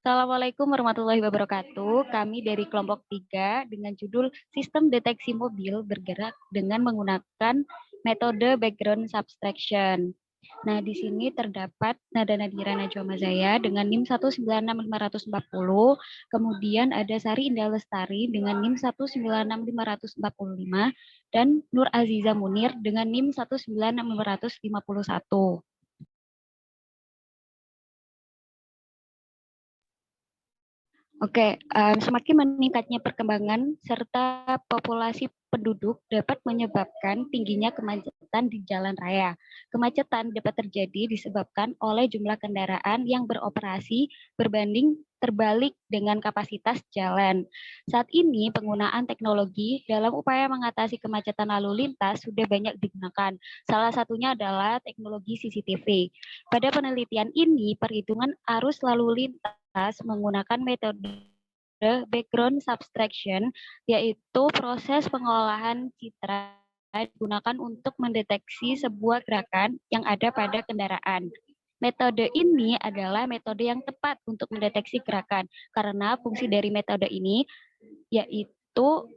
Assalamualaikum warahmatullahi wabarakatuh. Kami dari kelompok 3 dengan judul Sistem Deteksi Mobil Bergerak dengan menggunakan metode background subtraction. Nah, di sini terdapat Nada Nadira Najwa Mazaya dengan NIM 196.540, kemudian ada Sari Indah Lestari dengan NIM 196.545, dan Nur Aziza Munir dengan NIM 196.551. Oke, semakin meningkatnya perkembangan serta populasi penduduk dapat menyebabkan tingginya kemacetan di jalan raya. Kemacetan dapat terjadi disebabkan oleh jumlah kendaraan yang beroperasi berbanding terbalik dengan kapasitas jalan. Saat ini penggunaan teknologi dalam upaya mengatasi kemacetan lalu lintas sudah banyak digunakan. Salah satunya adalah teknologi CCTV. Pada penelitian ini, perhitungan arus lalu lintas menggunakan metode background subtraction, yaitu proses pengolahan citra digunakan untuk mendeteksi sebuah gerakan yang ada pada kendaraan. Metode ini adalah metode yang tepat untuk mendeteksi gerakan, karena fungsi dari metode ini yaitu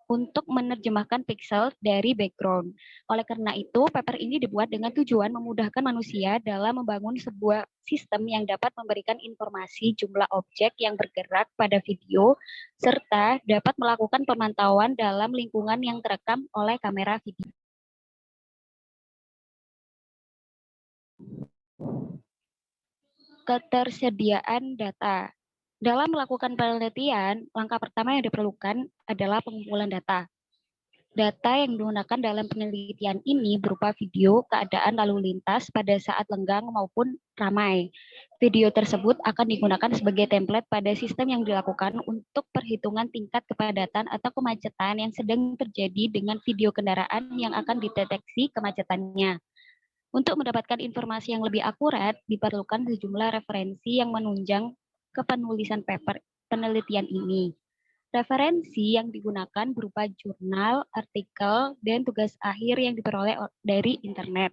untuk menerjemahkan pixel dari background. Oleh karena itu, paper ini dibuat dengan tujuan memudahkan manusia dalam membangun sebuah sistem yang dapat memberikan informasi jumlah objek yang bergerak pada video, serta dapat melakukan pemantauan dalam lingkungan yang terekam oleh kamera video. Ketersediaan data. Dalam melakukan penelitian, langkah pertama yang diperlukan adalah pengumpulan data. Data yang digunakan dalam penelitian ini berupa video keadaan lalu lintas pada saat lenggang maupun ramai. Video tersebut akan digunakan sebagai template pada sistem yang dilakukan untuk perhitungan tingkat kepadatan atau kemacetan yang sedang terjadi dengan video kendaraan yang akan dideteksi kemacetannya. Untuk mendapatkan informasi yang lebih akurat, diperlukan sejumlah referensi yang menunjang ke penulisan paper penelitian ini. Referensi yang digunakan berupa jurnal, artikel, dan tugas akhir yang diperoleh dari internet.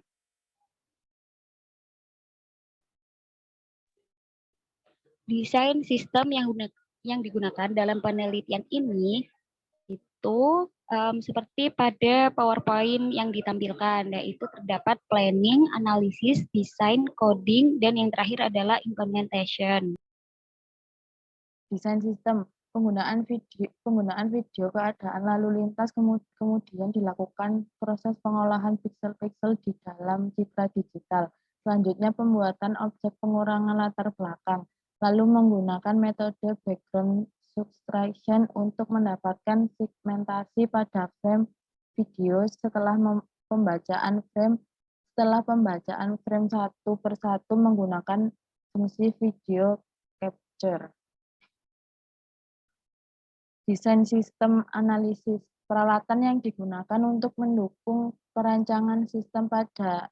Desain sistem yang digunakan dalam penelitian ini itu seperti pada PowerPoint yang ditampilkan, yaitu terdapat planning, analisis, desain, coding, dan yang terakhir adalah implementation. Desain sistem penggunaan video keadaan lalu lintas kemudian dilakukan proses pengolahan pixel-pixel di dalam citra digital. Selanjutnya pembuatan objek pengurangan latar belakang, lalu menggunakan metode background subtraction untuk mendapatkan segmentasi pada frame video setelah pembacaan frame satu per satu menggunakan fungsi video capture. Desain sistem analisis. Peralatan yang digunakan untuk mendukung perancangan sistem pada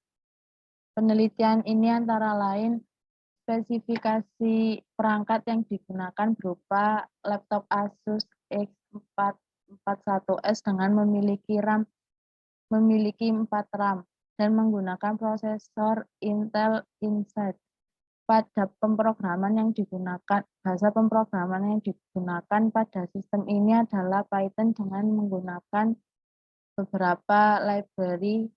penelitian ini antara lain spesifikasi perangkat yang digunakan berupa laptop Asus X441S dengan memiliki 4 RAM dan menggunakan prosesor Intel Inside. Pada bahasa pemrograman yang digunakan pada sistem ini adalah Python dengan menggunakan beberapa library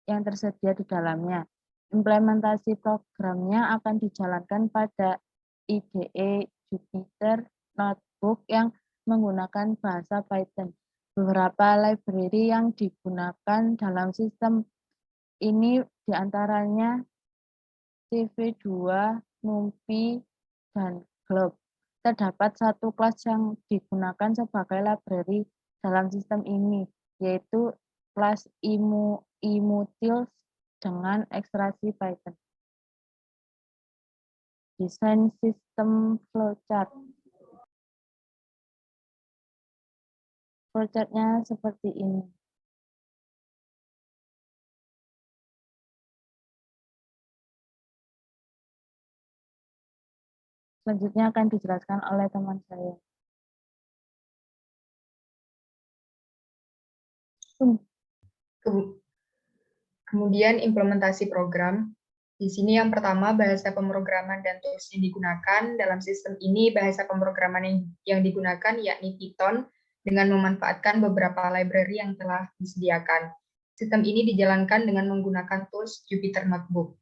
yang tersedia di dalamnya. Implementasi programnya akan dijalankan pada IDE Jupyter Notebook yang menggunakan bahasa Python. Beberapa library yang digunakan dalam sistem ini diantaranya CV2, NumPy, dan Glob. Terdapat satu kelas yang digunakan sebagai library dalam sistem ini, yaitu kelas imutils dengan ekstraksi Python. Desain sistem flowchart. Flowchart-nya seperti ini. Selanjutnya akan dijelaskan oleh teman saya. Kemudian implementasi program. Di sini yang pertama bahasa pemrograman dan tools yang digunakan. Dalam sistem ini bahasa pemrograman yang digunakan yakni Python dengan memanfaatkan beberapa library yang telah disediakan. Sistem ini dijalankan dengan menggunakan tools Jupyter Notebook.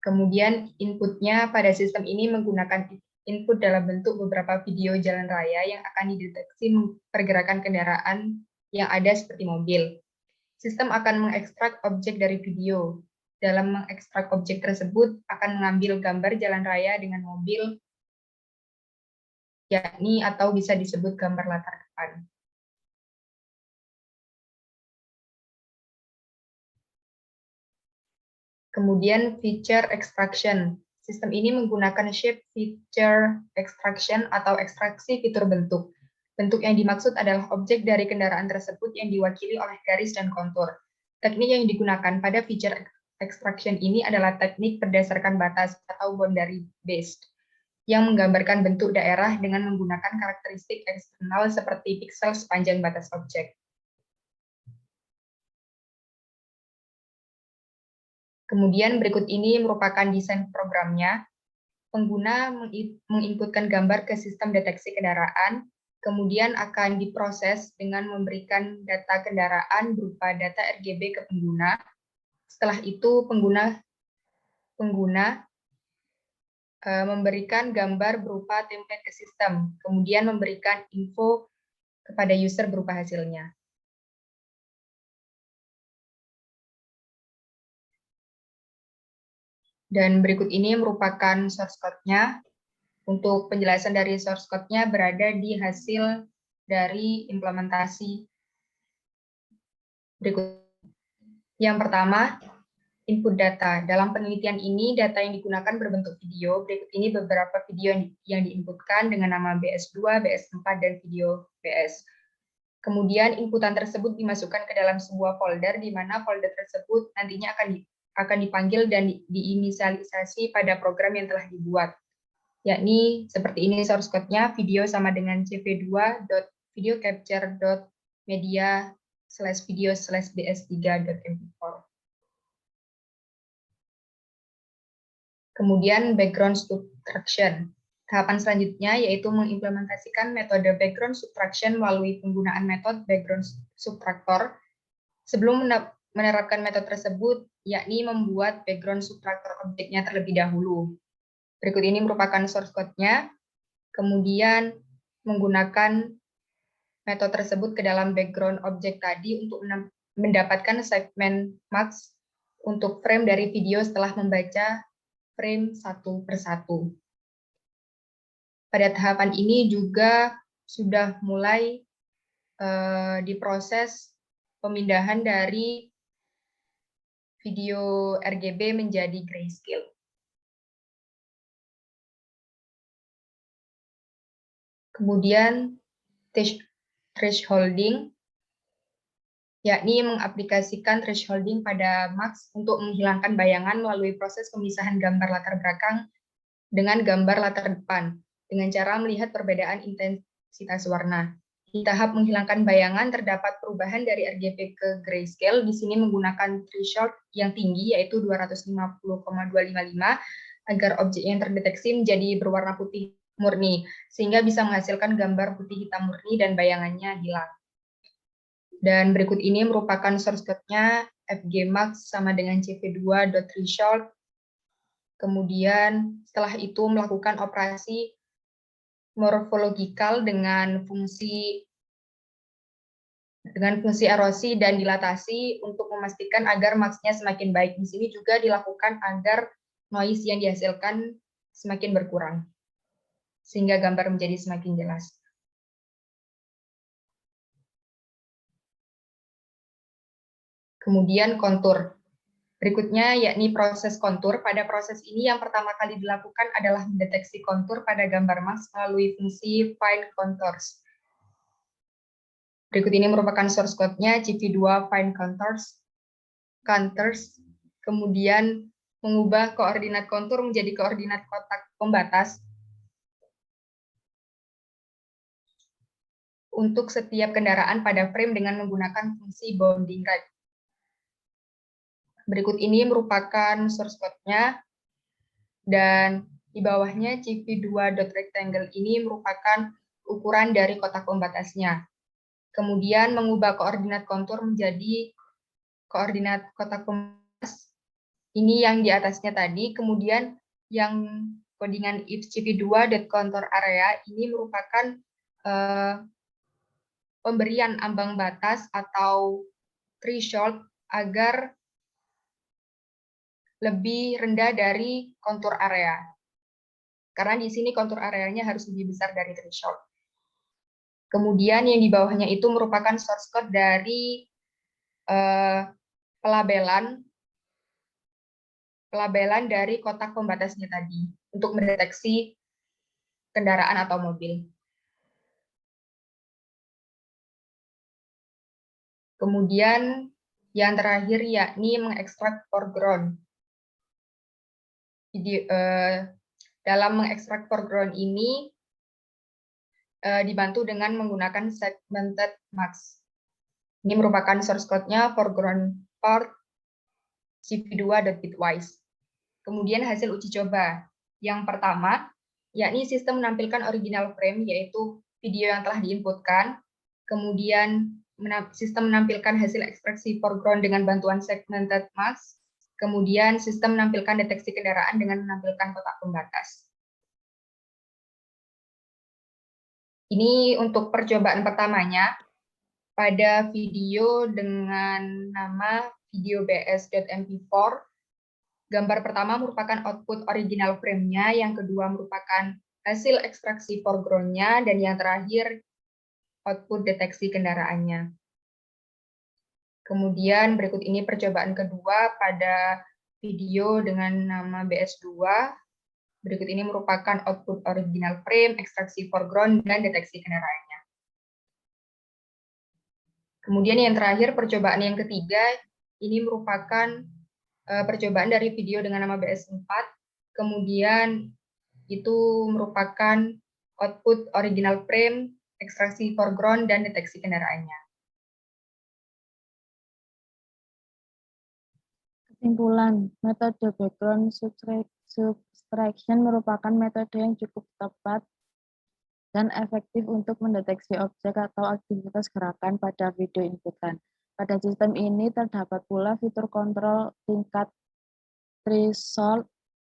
Kemudian inputnya pada sistem ini menggunakan input dalam bentuk beberapa video jalan raya yang akan dideteksi pergerakan kendaraan yang ada seperti mobil. Sistem akan mengekstrak objek dari video. Dalam mengekstrak objek tersebut akan mengambil gambar jalan raya dengan mobil, yakni atau bisa disebut gambar latar depan. Kemudian feature extraction. Sistem ini menggunakan shape feature extraction atau ekstraksi fitur bentuk. Bentuk yang dimaksud adalah objek dari kendaraan tersebut yang diwakili oleh garis dan kontur. Teknik yang digunakan pada feature extraction ini adalah teknik berdasarkan batas atau boundary based, yang menggambarkan bentuk daerah dengan menggunakan karakteristik eksternal seperti piksel sepanjang batas objek. Kemudian berikut ini merupakan desain programnya. Pengguna menginputkan gambar ke sistem deteksi kendaraan, kemudian akan diproses dengan memberikan data kendaraan berupa data RGB ke pengguna. Setelah itu pengguna memberikan gambar berupa template ke sistem, kemudian memberikan info kepada user berupa hasilnya. Dan berikut ini merupakan source code-nya. Untuk penjelasan dari source code-nya berada di hasil dari implementasi berikut. Yang pertama, input data. Dalam penelitian ini, data yang digunakan berbentuk video. Berikut ini beberapa video yang diinputkan dengan nama BS2, BS4, dan video BS. Kemudian inputan tersebut dimasukkan ke dalam sebuah folder, di mana folder tersebut nantinya akan dipanggil dan diinisialisasi pada program yang telah dibuat. Yakni seperti ini source code-nya, video sama dengan cv2.videocapture.media/video/bs3.mp4. Kemudian background subtraction. Tahapan selanjutnya yaitu mengimplementasikan metode background subtraction melalui penggunaan metode background subtractor. Sebelum menerapkan metode tersebut, yakni membuat background subtractor objeknya terlebih dahulu. Berikut ini merupakan source code-nya. Kemudian menggunakan metode tersebut ke dalam background objek tadi untuk mendapatkan segmen max untuk frame dari video setelah membaca frame satu persatu. Pada tahapan ini juga sudah mulai diproses pemindahan dari video RGB menjadi grayscale. Kemudian thresholding, yakni mengaplikasikan thresholding pada max untuk menghilangkan bayangan melalui proses pemisahan gambar latar belakang dengan gambar latar depan, dengan cara melihat perbedaan intensitas warna. Di tahap menghilangkan bayangan terdapat perubahan dari RGB ke grayscale. Di sini menggunakan threshold yang tinggi yaitu 250,255 agar objek yang terdeteksi menjadi berwarna putih murni, sehingga bisa menghasilkan gambar putih hitam murni dan bayangannya hilang. Dan berikut ini merupakan source code-nya, fgmax sama dengan cv2.threshold. Kemudian setelah itu melakukan operasi morfologikal dengan fungsi erosi dan dilatasi untuk memastikan agar max-nya semakin baik. Di sini juga dilakukan agar noise yang dihasilkan semakin berkurang, sehingga gambar menjadi semakin jelas. Kemudian kontur. Berikutnya yakni proses kontur. Pada proses ini yang pertama kali dilakukan adalah mendeteksi kontur pada gambar max melalui fungsi find contours. Berikut ini merupakan source code-nya cv2 find contours. Kemudian mengubah koordinat kontur menjadi koordinat kotak pembatas untuk setiap kendaraan pada frame dengan menggunakan fungsi bounding right. Berikut ini merupakan source code-nya. Dan di bawahnya CV2.rectangle ini merupakan ukuran dari kotak pembatasnya. Kemudian mengubah koordinat kontur menjadi koordinat kotak pembatas. Ini yang di atasnya tadi. Kemudian yang codingan if CV2.contour area ini merupakan pemberian ambang batas atau threshold agar lebih rendah dari kontur area. Karena di sini kontur areanya harus lebih besar dari threshold. Kemudian yang di bawahnya itu merupakan source code dari pelabelan dari kotak pembatasnya tadi untuk mendeteksi kendaraan atau mobil. Kemudian yang terakhir yakni mengekstrak foreground. Dalam mengekstrak foreground ini dibantu dengan menggunakan segmented mask. Ini merupakan source code-nya foreground part cv2.bitwise. Kemudian hasil uji coba. Yang pertama, yakni sistem menampilkan original frame, yaitu video yang telah diinputkan. Kemudian sistem menampilkan hasil ekstraksi foreground dengan bantuan segmented mask. Kemudian sistem menampilkan deteksi kendaraan dengan menampilkan kotak pembatas. Ini untuk percobaan pertamanya pada video dengan nama video bs.mp4. Gambar pertama merupakan output original frame-nya, yang kedua merupakan hasil ekstraksi foreground-nya, dan yang terakhir output deteksi kendaraannya. Kemudian berikut ini percobaan kedua pada video dengan nama BS2. Berikut ini merupakan output original frame, ekstraksi foreground, dan deteksi kendaraannya. Kemudian yang terakhir percobaan yang ketiga, ini merupakan percobaan dari video dengan nama BS4. Kemudian itu merupakan output original frame, ekstraksi foreground, dan deteksi kendaraannya. Kesimpulan, metode background subtraction merupakan metode yang cukup tepat dan efektif untuk mendeteksi objek atau aktivitas gerakan pada video inputan. Pada sistem ini terdapat pula fitur kontrol tingkat threshold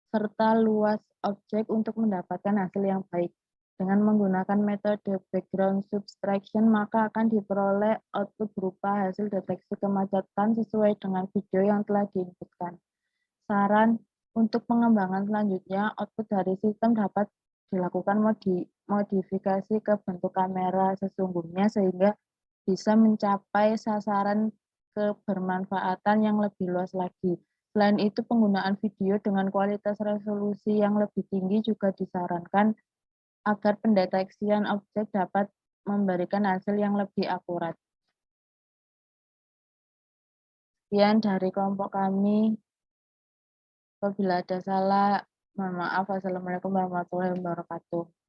serta luas objek untuk mendapatkan hasil yang baik. Dengan menggunakan metode background subtraction, maka akan diperoleh output berupa hasil deteksi kemacetan sesuai dengan video yang telah diinputkan. Saran untuk pengembangan selanjutnya, output dari sistem dapat dilakukan modifikasi ke bentuk kamera sesungguhnya sehingga bisa mencapai sasaran kebermanfaatan yang lebih luas lagi. Selain itu, penggunaan video dengan kualitas resolusi yang lebih tinggi juga disarankan agar pendeteksian objek dapat memberikan hasil yang lebih akurat. Sekian dari kelompok kami. Apabila ada salah, mohon maaf. Wassalamualaikum warahmatullahi wabarakatuh.